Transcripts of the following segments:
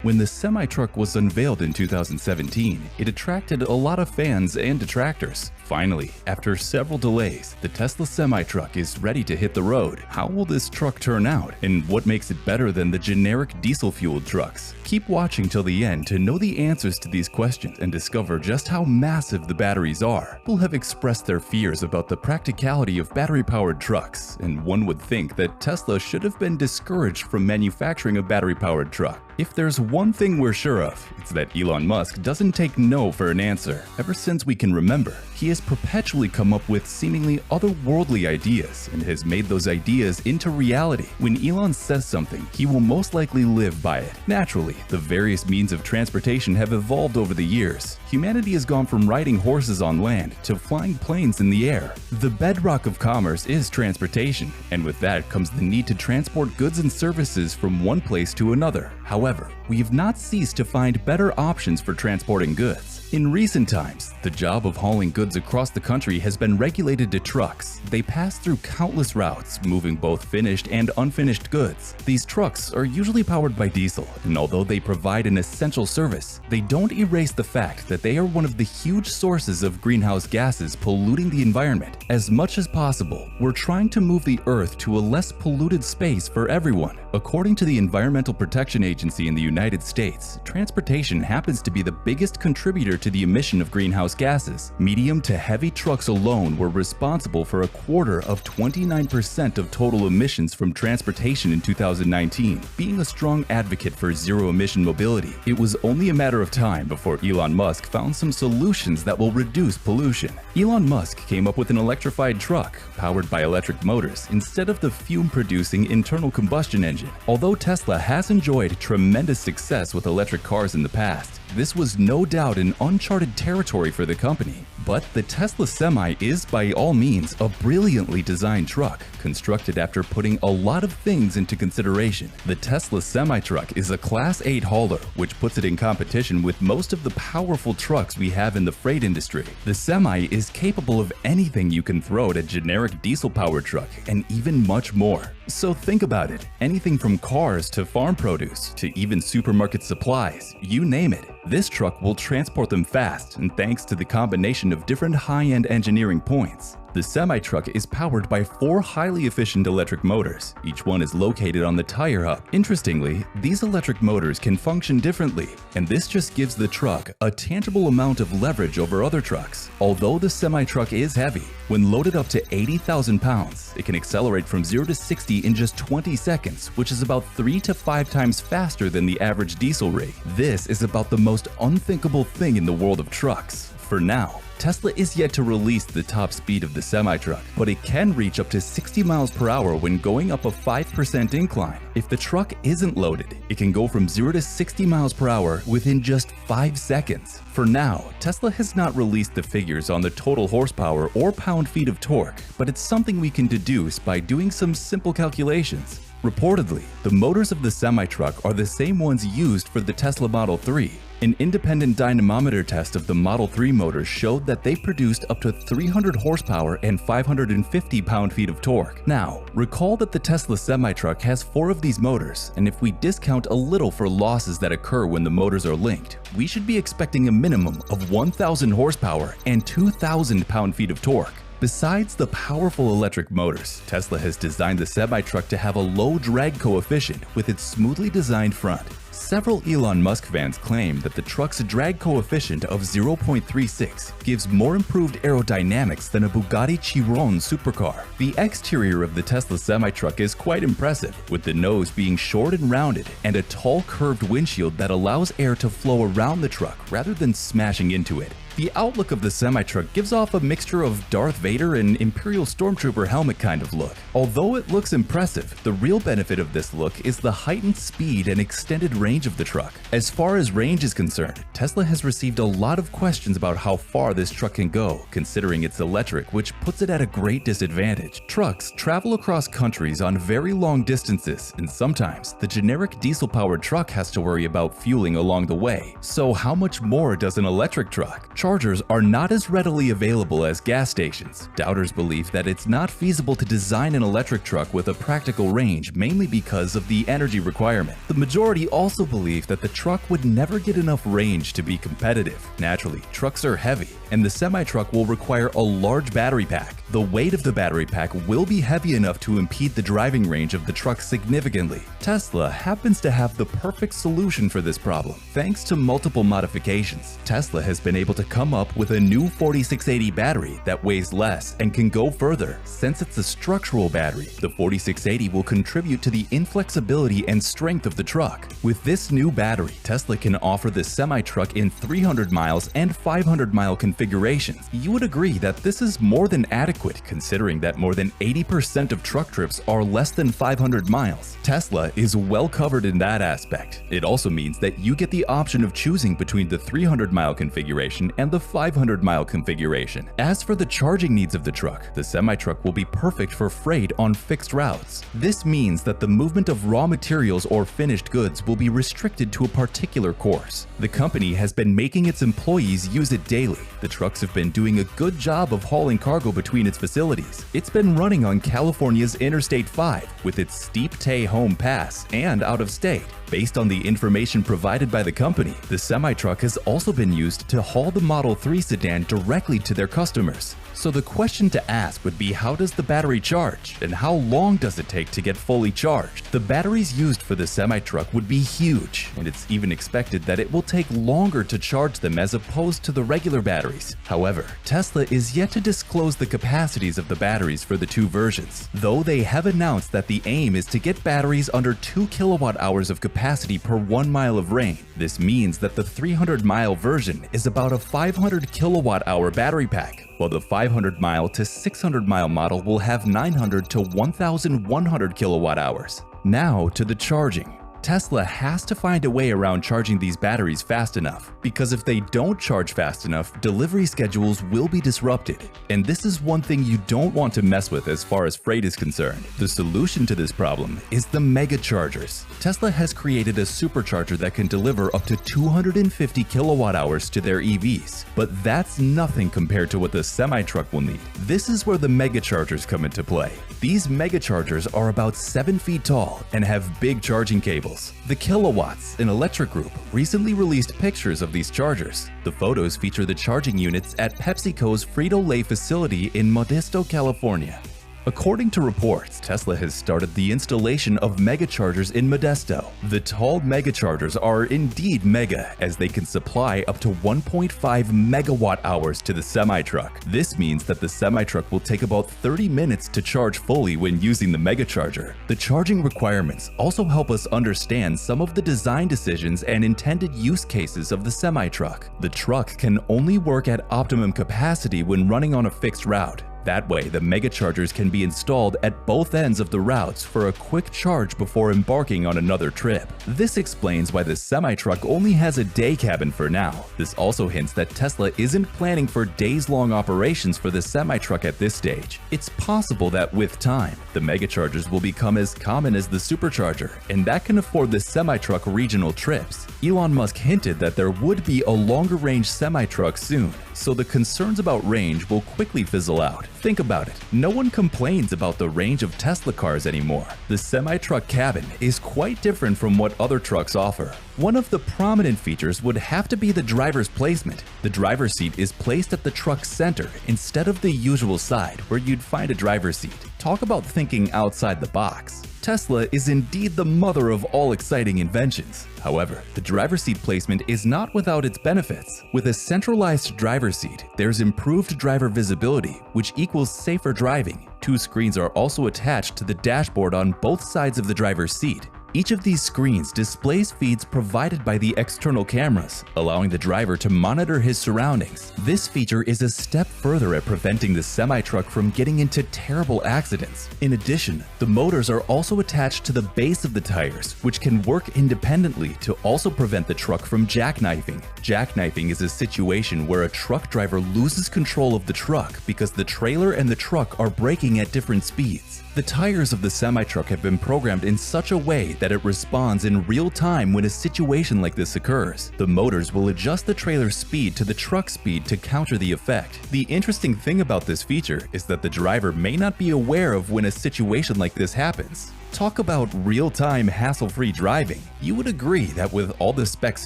When the semi-truck was unveiled in 2017, it attracted a lot of fans and detractors. Finally, after several delays, the Tesla semi-truck is ready to hit the road. How will this truck turn out, and what makes it better than the generic diesel-fueled trucks? Keep watching till the end to know the answers to these questions and discover just how massive the batteries are. People have expressed their fears about the practicality of battery-powered trucks, and one would think that Tesla should have been discouraged from manufacturing a battery-powered truck. If there's one thing we're sure of, it's that Elon Musk doesn't take no for an answer. Ever since we can remember, he has perpetually come up with seemingly otherworldly ideas and has made those ideas into reality. When Elon says something, he will most likely live by it. Naturally, the various means of transportation have evolved over the years. Humanity has gone from riding horses on land to flying planes in the air. The bedrock of commerce is transportation, and with that comes the need to transport goods and services from one place to another. However, we have not ceased to find better options for transporting goods. In recent times, the job of hauling goods across the country has been regulated to trucks. They pass through countless routes, moving both finished and unfinished goods. These trucks are usually powered by diesel, and although they provide an essential service, they don't erase the fact that they are one of the huge sources of greenhouse gases polluting the environment. As much as possible, we're trying to move the Earth to a less polluted space for everyone. According to the Environmental Protection Agency in the United States, transportation happens to be the biggest contributor to the emission of greenhouse gases. Medium to heavy trucks alone were responsible for a quarter of 29% of total emissions from transportation in 2019. Being a strong advocate for zero-emission mobility, it was only a matter of time before Elon Musk found some solutions that will reduce pollution. Elon Musk came up with an electrified truck powered by electric motors instead of the fume-producing internal combustion engine. Although Tesla has enjoyed tremendous success with electric cars in the past, this was no doubt an uncharted territory for the company. But the Tesla Semi is by all means a brilliantly designed truck, constructed after putting a lot of things into consideration. The Tesla Semi-truck is a Class 8 hauler, which puts it in competition with most of the powerful trucks we have in the freight industry. The Semi is capable of anything you can throw at a generic diesel-powered truck, and even much more. So think about it, anything from cars to farm produce to even supermarket supplies, you name it. This truck will transport them fast, and thanks to the combination of different high-end engineering points. The semi-truck is powered by 4 highly efficient electric motors. Each one is located on the tire hub. Interestingly, these electric motors can function differently, and this just gives the truck a tangible amount of leverage over other trucks. Although the semi-truck is heavy, when loaded up to 80,000 pounds, it can accelerate from 0 to 60 in just 20 seconds, which is about 3 to 5 times faster than the average diesel rig. This is about the most unthinkable thing in the world of trucks. For now, Tesla is yet to release the top speed of the semi-truck, but it can reach up to 60 miles per hour when going up a 5% incline. If the truck isn't loaded, it can go from 0 to 60 miles per hour within just 5 seconds. For now, Tesla has not released the figures on the total horsepower or pound-feet of torque, but it's something we can deduce by doing some simple calculations. Reportedly, the motors of the semi-truck are the same ones used for the Tesla Model 3. An independent dynamometer test of the Model 3 motors showed that they produced up to 300 horsepower and 550 pound-feet of torque. Now, recall that the Tesla semi-truck has 4 of these motors, and if we discount a little for losses that occur when the motors are linked, we should be expecting a minimum of 1,000 horsepower and 2,000 pound-feet of torque. Besides the powerful electric motors, Tesla has designed the semi-truck to have a low drag coefficient with its smoothly designed front. Several Elon Musk fans claim that the truck's drag coefficient of 0.36 gives more improved aerodynamics than a Bugatti Chiron supercar. The exterior of the Tesla semi-truck is quite impressive, with the nose being short and rounded and a tall curved windshield that allows air to flow around the truck rather than smashing into it. The outlook of the semi-truck gives off a mixture of Darth Vader and Imperial Stormtrooper helmet kind of look. Although it looks impressive, the real benefit of this look is the heightened speed and extended range of the truck. As far as range is concerned, Tesla has received a lot of questions about how far this truck can go, considering it's electric, which puts it at a great disadvantage. Trucks travel across countries on very long distances, and sometimes the generic diesel-powered truck has to worry about fueling along the way. So how much more does an electric truck? chargers are not as readily available as gas stations. Doubters believe that it's not feasible to design an electric truck with a practical range, mainly because of the energy requirement. The majority also believe that the truck would never get enough range to be competitive. Naturally, trucks are heavy, and the semi-truck will require a large battery pack. The weight of the battery pack will be heavy enough to impede the driving range of the truck significantly. Tesla happens to have the perfect solution for this problem. Thanks to multiple modifications, Tesla has been able to come up with a new 4680 battery that weighs less and can go further. Since it's a structural battery, the 4680 will contribute to the inflexibility and strength of the truck. With this new battery, Tesla can offer the semi-truck in 300 miles and 500-mile configurations. You would agree that this is more than adequate considering that more than 80% of truck trips are less than 500 miles. Tesla is well covered in that aspect. It also means that you get the option of choosing between the 300-mile configuration and the 500-mile configuration. As for the charging needs of the truck, the semi-truck will be perfect for freight on fixed routes. This means that the movement of raw materials or finished goods will be restricted to a particular course. The company has been making its employees use it daily. The trucks have been doing a good job of hauling cargo between its facilities. It's been running on California's Interstate 5 with its steep take-home pass and out of state. Based on the information provided by the company, the semi-truck has also been used to haul the Model 3 sedan directly to their customers. So the question to ask would be, how does the battery charge, and how long does it take to get fully charged? The batteries used for the semi-truck would be huge, and it's even expected that it will take longer to charge them as opposed to the regular batteries. However, Tesla is yet to disclose the capacities of the batteries for the two versions, though they have announced that the aim is to get batteries under 2 kilowatt-hours of capacity per 1 mile of range. This means that the 300-mile version is about a 500 kilowatt-hour battery pack, while the 500-mile to 600-mile model will have 900 to 1,100 kilowatt-hours. Now to the charging. Tesla has to find a way around charging these batteries fast enough, because if they don't charge fast enough, delivery schedules will be disrupted. And this is one thing you don't want to mess with as far as freight is concerned. The solution to this problem is the mega chargers. Tesla has created a supercharger that can deliver up to 250 kilowatt hours to their EVs, but that's nothing compared to what the semi-truck will need. This is where the mega chargers come into play. These mega chargers are about 7 feet tall and have big charging cables. The Kilowatts, an electric group, recently released pictures of these chargers. The photos feature the charging units at PepsiCo's Frito-Lay facility in Modesto, California. According to reports, Tesla has started the installation of megachargers in Modesto. The tall megachargers are indeed mega, as they can supply up to 1.5 megawatt hours to the semi-truck. This means that the semi-truck will take about 30 minutes to charge fully when using the megacharger. The charging requirements also help us understand some of the design decisions and intended use cases of the semi-truck. The truck can only work at optimum capacity when running on a fixed route. That way, the megachargers can be installed at both ends of the routes for a quick charge before embarking on another trip. This explains why the semi-truck only has a day cabin for now. This also hints that Tesla isn't planning for days-long operations for the semi-truck at this stage. It's possible that with time, the megachargers will become as common as the supercharger, and that can afford the semi-truck regional trips. Elon Musk hinted that there would be a longer-range semi-truck soon, so the concerns about range will quickly fizzle out. Think about it. No one complains about the range of Tesla cars anymore. The semi-truck cabin is quite different from what other trucks offer. One of the prominent features would have to be the driver's placement. The driver's seat is placed at the truck's center instead of the usual side where you'd find a driver's seat. Talk about thinking outside the box. Tesla is indeed the mother of all exciting inventions. However, the driver's seat placement is not without its benefits. With a centralized driver's seat, there's improved driver visibility, which equals safer driving. 2 screens are also attached to the dashboard on both sides of the driver's seat. Each of these screens displays feeds provided by the external cameras, allowing the driver to monitor his surroundings. This feature is a step further at preventing the semi-truck from getting into terrible accidents. In addition, the motors are also attached to the base of the tires, which can work independently to also prevent the truck from jackknifing. Jackknifing is a situation where a truck driver loses control of the truck because the trailer and the truck are braking at different speeds. The tires of the semi-truck have been programmed in such a way that it responds in real time when a situation like this occurs. The motors will adjust the trailer's speed to the truck speed to counter the effect. The interesting thing about this feature is that the driver may not be aware of when a situation like this happens. Talk about real-time, hassle-free driving. You would agree that with all the specs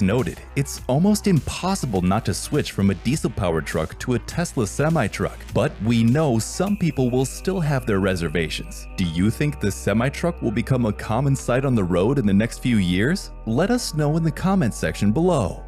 noted, it's almost impossible not to switch from a diesel-powered truck to a Tesla semi-truck. But we know some people will still have their reservations. Do you think the semi-truck will become a common sight on the road in the next few years? Let us know in the comments section below.